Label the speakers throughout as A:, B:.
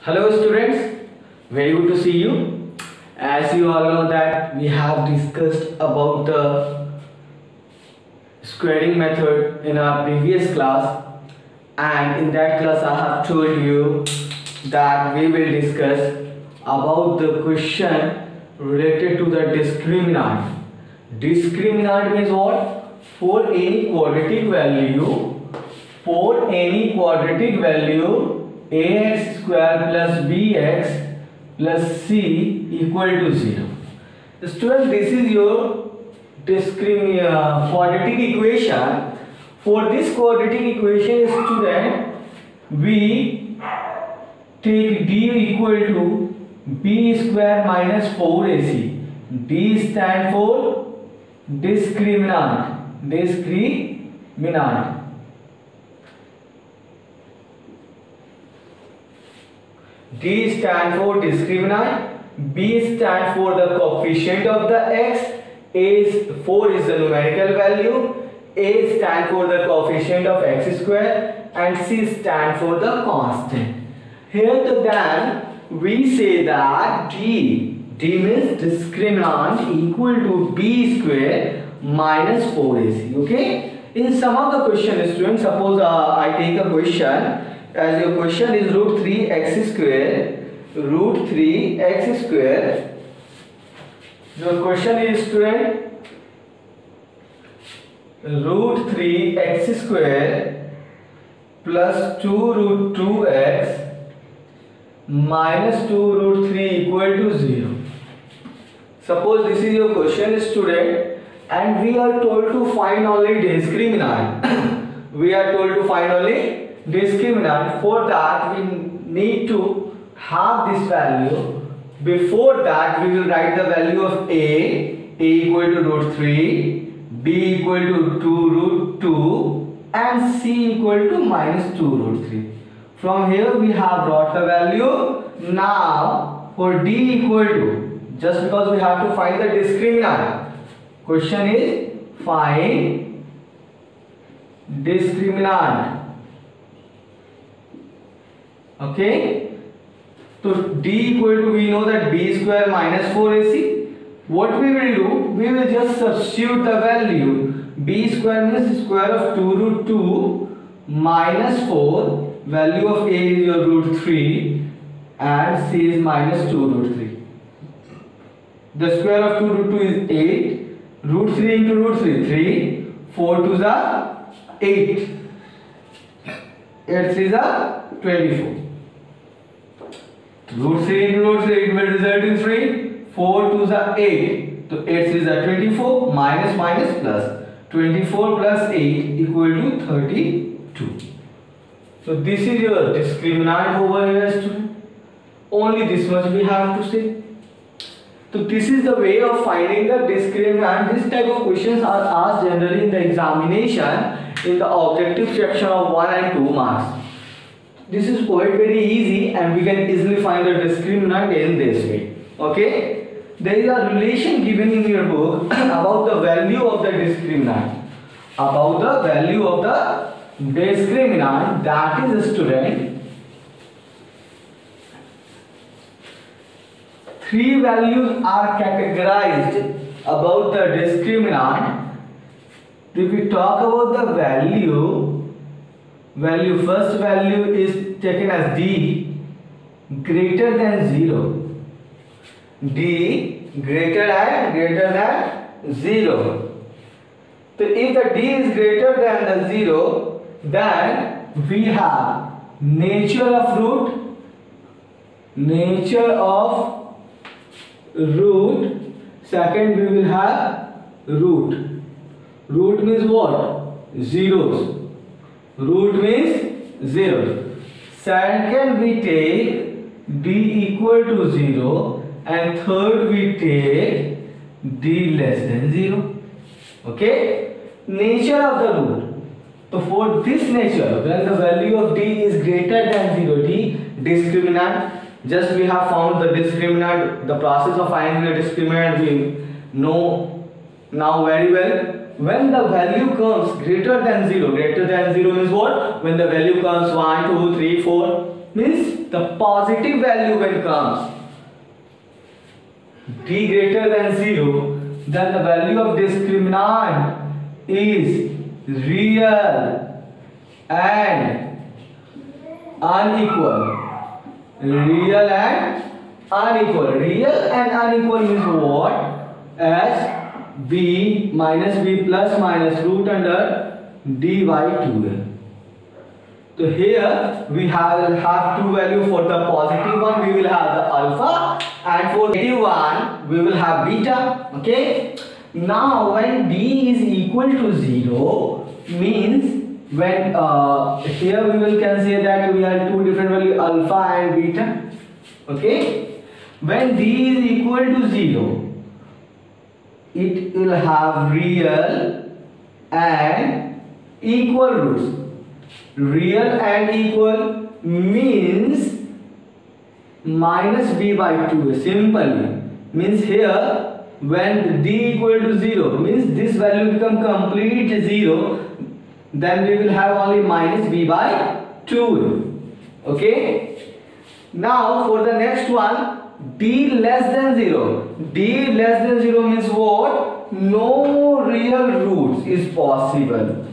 A: Hello students, very good to see you. As you all know that we have discussed about the squaring method in our previous class, and in that class I have told you that we will discuss about the question related to the discriminant. Discriminant means what? For any quadratic value ax square plus bx plus c equal to 0. Student, this is your quadratic equation. For this quadratic equation, student, we take d equal to b square minus 4ac. D stand for discriminant. D stand for discriminant, B stand for the coefficient of the x, 4 is the numerical value, A stand for the coefficient of x square, and C stand for the constant. Here then we say that D means discriminant equal to B square minus 4AC. Okay? In some of the question, students, suppose I take a question. As your question is root 3x square, your question is, student, root 3x square plus 2 root 2x minus 2 root 3 equal to 0. Suppose this is your question, student, and we are told to find only discriminant. For that we need to have this value. Before that we will write the value of a equal to root 3, b equal to 2 root 2, and c equal to minus 2 root 3. From here we have brought the value. Now for d equal to, just because we have to find the discriminant, question is find discriminant. Okay, so d equal to, we know that b square minus 4ac. What we will do, we will just substitute the value. B square means square of 2 root 2 minus 4, value of a is your root 3 and c is minus 2 root 3. The square of 2 root 2 is 8, root 3 into root 3, 3, 4 2 is 8, 8 3 is 24. Root 3 into root 3, it will result in 3, 4 2 is 8, so 8 3 is 24, minus plus, 24 plus 8 equal to 32. So this is your discriminant over here, student. Only this much we have to say. So this is the way of finding the discriminant. This type of questions are asked generally in the examination in the objective section of 1 and 2 marks. This is quite very easy and we can easily find the discriminant in this way. Okay? There is a relation given in your book about the value of the discriminant. That is, student, 3 values are categorized about the discriminant. If we talk about the value, first value is taken as d greater than 0. D greater than 0. So if the d is greater than the 0, then we have nature of root. Second we will have root. Root means what? Zeros. Root means 0. Second we take d equal to 0, and third we take d less than 0. Okay? Nature of the root. So for this nature, when the value of d is greater than 0, d discriminant, just we have found the discriminant. The process of finding the discriminant we know now very well. When the value comes greater than 0 means what? When the value comes 1, 2, 3, 4, means the positive value when comes d greater than 0, then the value of discriminant is real and unequal. Real and unequal. Real and unequal means what? As b minus b plus minus root under d by 2l. So here we have two values. For the positive one we will have the alpha, and for negative one we will have beta. Okay. Now when d is equal to 0 means when here we will can say that we have two different values, alpha and beta. Okay. When d is equal to 0, it will have real and equal roots. Real and equal means minus b by 2. Simply means here when d equal to 0 means this value become complete 0, then we will have only minus b by 2. Okay. Now for the next one, d less than 0. D less than 0 means what? No real roots is possible.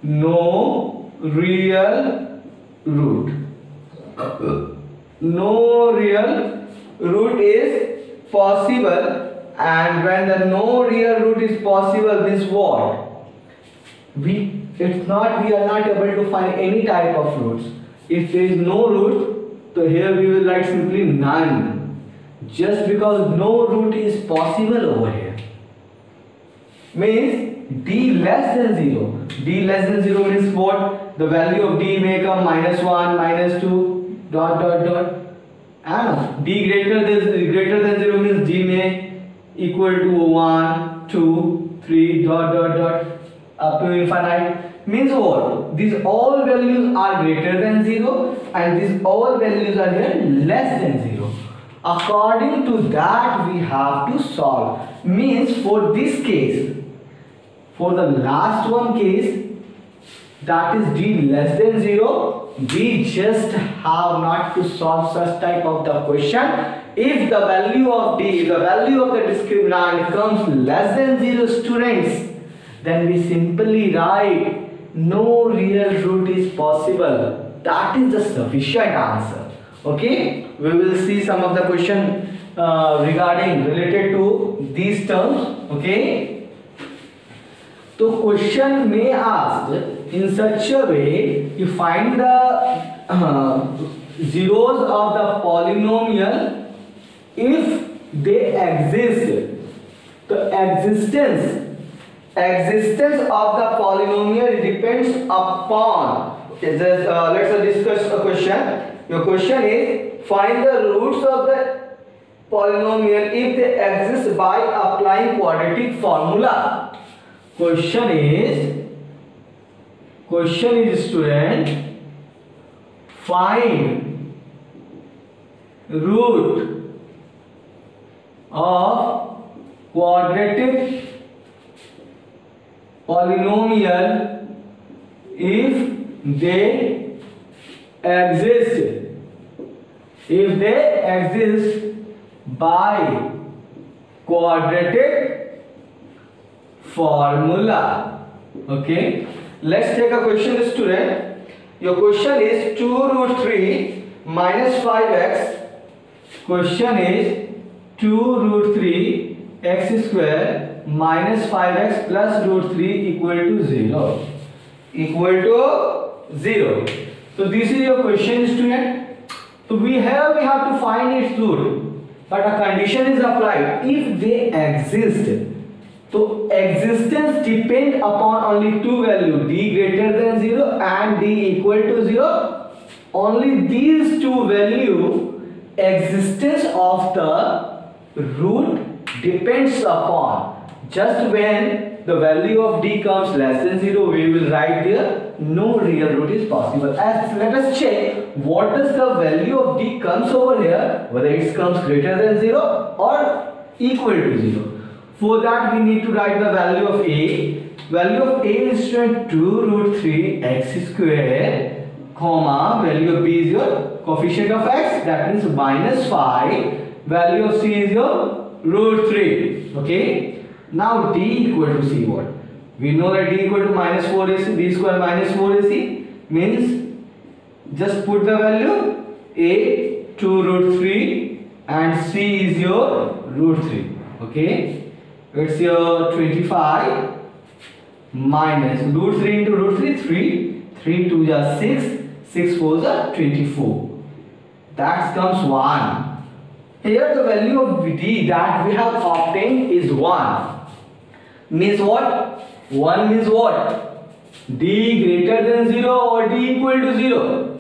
A: No real root. No real root is possible, and when the no real root is possible means what? We are not able to find any type of roots. If there is no root, so here we will write simply none. Just because no root is possible over here. Means d less than 0. D less than 0 means what? The value of d may come minus 1, minus 2, dot dot dot. And d greater than 0 means d may equal to 1, 2, 3, dot dot dot up to infinite. Means what? These all values are greater than 0 and these all values are here less than 0. According to that we have to solve. Means for this case, for the last one case, that is d less than 0, we just have not to solve such type of the question. If the value of d, the value of the discriminant comes less than 0 students, then we simply write no real root is possible. That is the sufficient answer. Okay, we will see some of the question related to these terms. Okay. So question may ask in such a way, you find the zeros of the polynomial if they exist. The existence of the polynomial depends upon. Let's discuss a question. Your question is, find the roots of the polynomial if they exist by applying quadratic formula. Question is student, find root of quadratic polynomial if they exist by quadratic formula. Okay, let's take a question, student. Your question is 2 root 3 minus 5x. Question is 2 root 3 x square minus 5x plus root 3 equal to 0. Equal to 0. So this is your question, student. So we have to find its root, but a condition is applied. If they exist, so existence depend upon only two values, d greater than 0 and d equal to 0. Only these two values, existence of the root depends upon. Just when the value of d comes less than 0, we will write there no real root is possible. As let us check what does the value of d comes over here, whether it comes greater than 0 or equal to 0. For that we need to write the value of a. Value of a is 2 root 3 x square comma, value of b is your coefficient of x, that means minus 5, value of c is your root 3. Okay. Now d equal to c what? We know that d equal to minus 4ac, b square minus 4ac means just put the value a 2 root 3 and c is your root 3. Okay. It's your 25 minus root 3 into root 3, 3 2 is 6, 6 4 is 24. That comes 1. Here the value of d that we have obtained is 1. Means what? 1 means what? D greater than 0 or d equal to 0?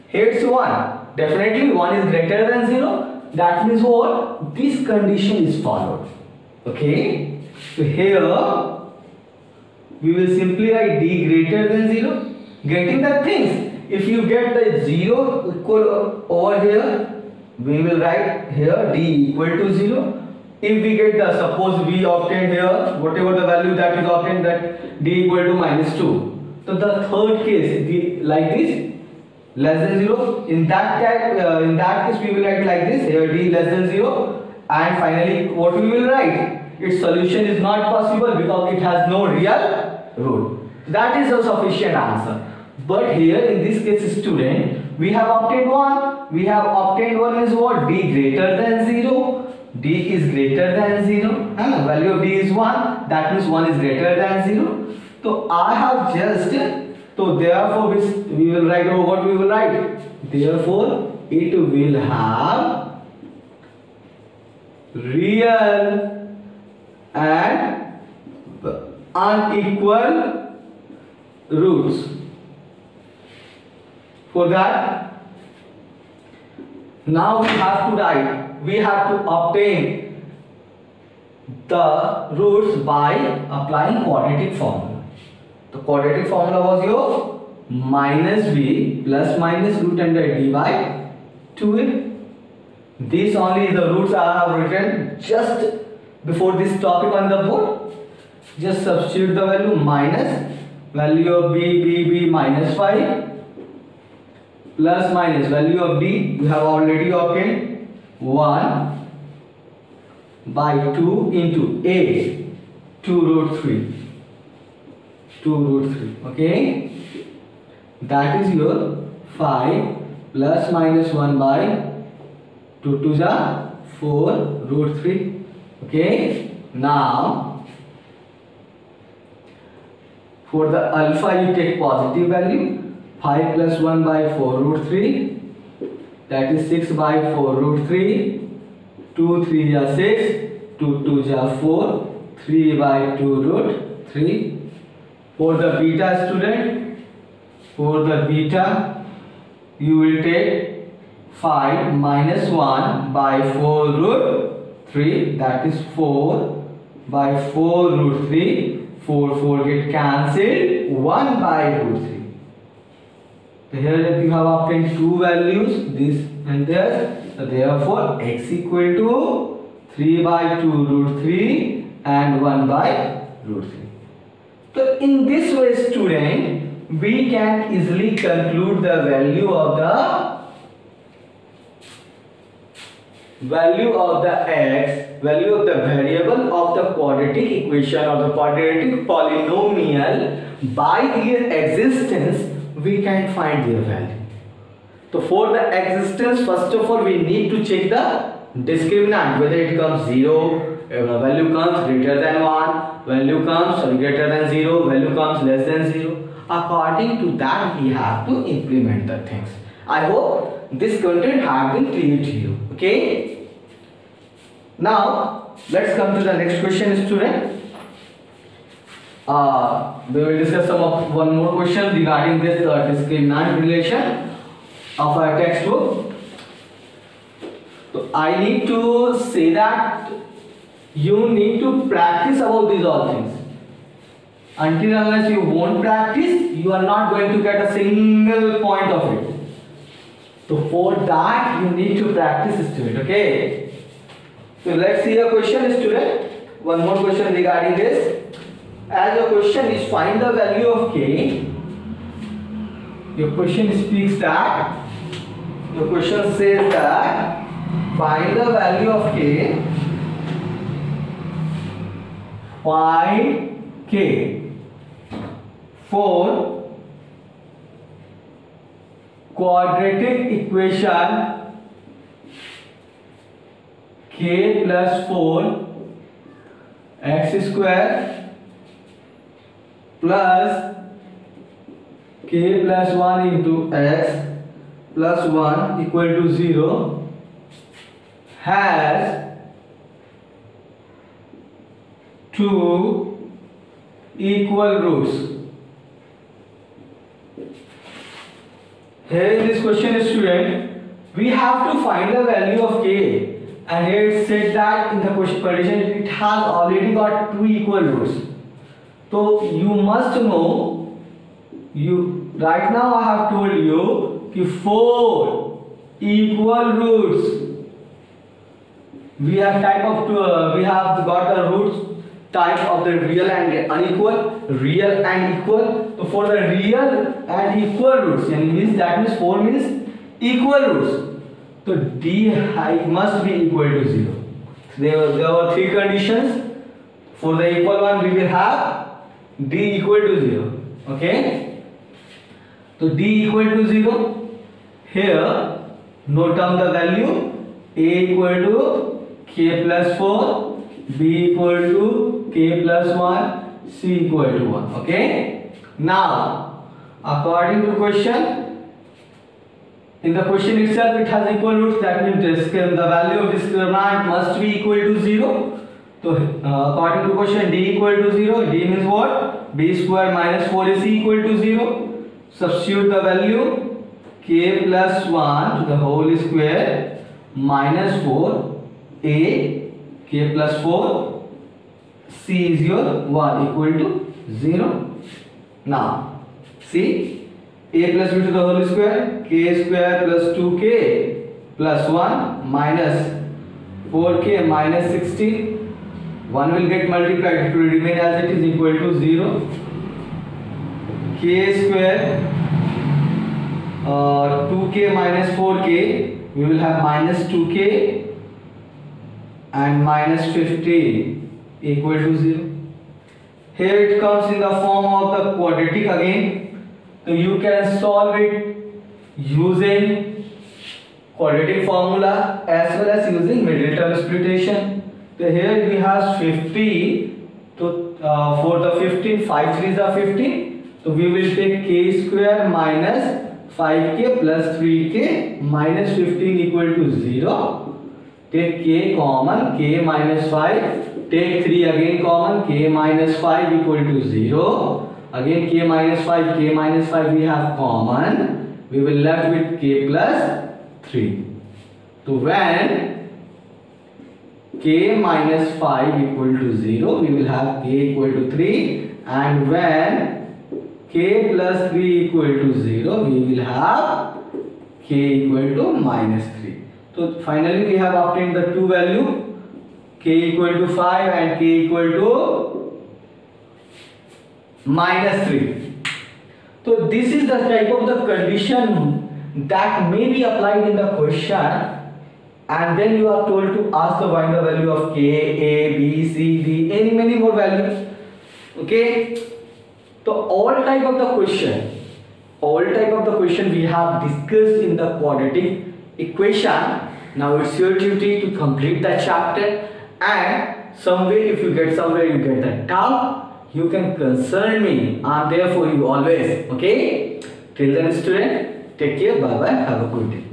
A: Here it's 1. Definitely 1 is greater than 0. That means what? This condition is followed. Okay. So here we will simply write d greater than 0. Getting the things. If you get the 0 equal over here, we will write here d equal to 0. If we get the, suppose we obtained here, whatever the value that is obtained, that d equal to minus 2. So the third case, d like this, less than 0. In that case, we will write like this, here d less than 0. And finally, what we will write? Its solution is not possible because it has no real root. That is a sufficient answer. But here in this case, student, we have obtained 1. We have obtained 1 is what? D greater than 0. D is greater than 0. And value of D is 1. That means 1 is greater than 0. So I have just, so therefore we will write over what we will write. Therefore it will have real and unequal roots. For that, now we have to write, we have to obtain the roots by applying quadratic formula. The quadratic formula was your minus b plus minus root under d by 2a. These only the roots I have written just before this topic on the board. Just substitute the value minus value of b minus 5 plus minus value of d we have already obtained 1 by 2 into a 2 root 3. Okay, that is your 5 plus minus 1 by 2 to the 4 root 3. Okay, now for the alpha you take positive value. 5 plus 1 by 4 root 3, that is 6 by 4 root 3, 2 3 is 6, 2 2 is 4, 3 by 2 root 3. For the beta student, for the beta you will take 5 minus 1 by 4 root 3, that is 4 by 4 root 3, 4 get cancelled, 1 by root 3. So here you have obtained two values, this and this. So therefore x equal to 3 by 2 root 3 and 1 by root 3. So in this way student, we can easily conclude the value of the x, value of the variable of the quadratic equation or the quadratic polynomial by their existence. We can find their value. So for the existence, first of all we need to check the discriminant, whether it comes 0, value comes greater than 1, value comes greater than 0, value comes less than 0. According to that we have to implement the things. I hope this content has been clear to you. Okay. Now let's come to the next question student. We will discuss one more question regarding this discriminant relation of our textbook. So I need to say that you need to practice about these all things. Until unless you won't practice, you are not going to get a single point of it. So for that you need to practice student. Okay. So let's see a question student. One more question regarding this. As your question is find the value of k Your question speaks that, your question says that find the value of k, find k for quadratic equation k plus 4 x square plus k plus 1 into x plus 1 equal to 0 has two equal roots. Here in this question, student, we have to find the value of k, and here it said that in the question condition it has already got two equal roots. So you must know, right now I have told you कि 4 equal roots. We have got the roots type of the real and unequal, real and equal. So for the real and equal roots, that means 4 means equal roots. So d must be equal to 0. There were three conditions. For the equal one, we will have d equal to 0. Okay. So d equal to 0. Here, note down the value. A equal to k plus 4, b equal to k plus 1, c equal to 1. Okay. Now, according to question, in the question itself it has equal roots. That means the value of discriminant must be equal to 0. So, according to question, d equal to 0. D means what? B square minus 4ac equal to 0. Substitute the value k plus 1 to the whole square minus 4 a k plus 4 c is your 1 equal to 0. Now see, a plus b to the whole square, k square plus 2k plus 1 minus 4k minus 16. 1 will get multiplied, it will remain as it is equal to 0. K square 2k minus 4k, we will have minus 2k and minus 15 equal to 0. Here it comes in the form of the quadratic again. So you can solve it using quadratic formula as well as using middle term splittation. So here we have 50 to for the 15, 5 3s are 15. So we will take k square minus 5k plus 3k minus 15 equal to 0. Take k common, k minus 5. Take 3 again common, k minus 5 equal to 0. Again k minus 5 we have common. We will left with k plus 3. So when k minus 5 equal to 0, we will have k equal to 3, and when k plus 3 equal to 0, we will have k equal to minus 3. So finally we have obtained the two value, k equal to 5 and k equal to minus 3. So this is the type of the condition that may be applied in the question, and then you are told to ask the find the value of k, a, b, c, d, many more values. Okay. So all type of the question we have discussed in the quadratic equation. Now it's your duty to complete the chapter, and somewhere if you get the doubt, you can concern me. I am there for you always. Okay. Till then, student, take care. Bye bye. Have a good day.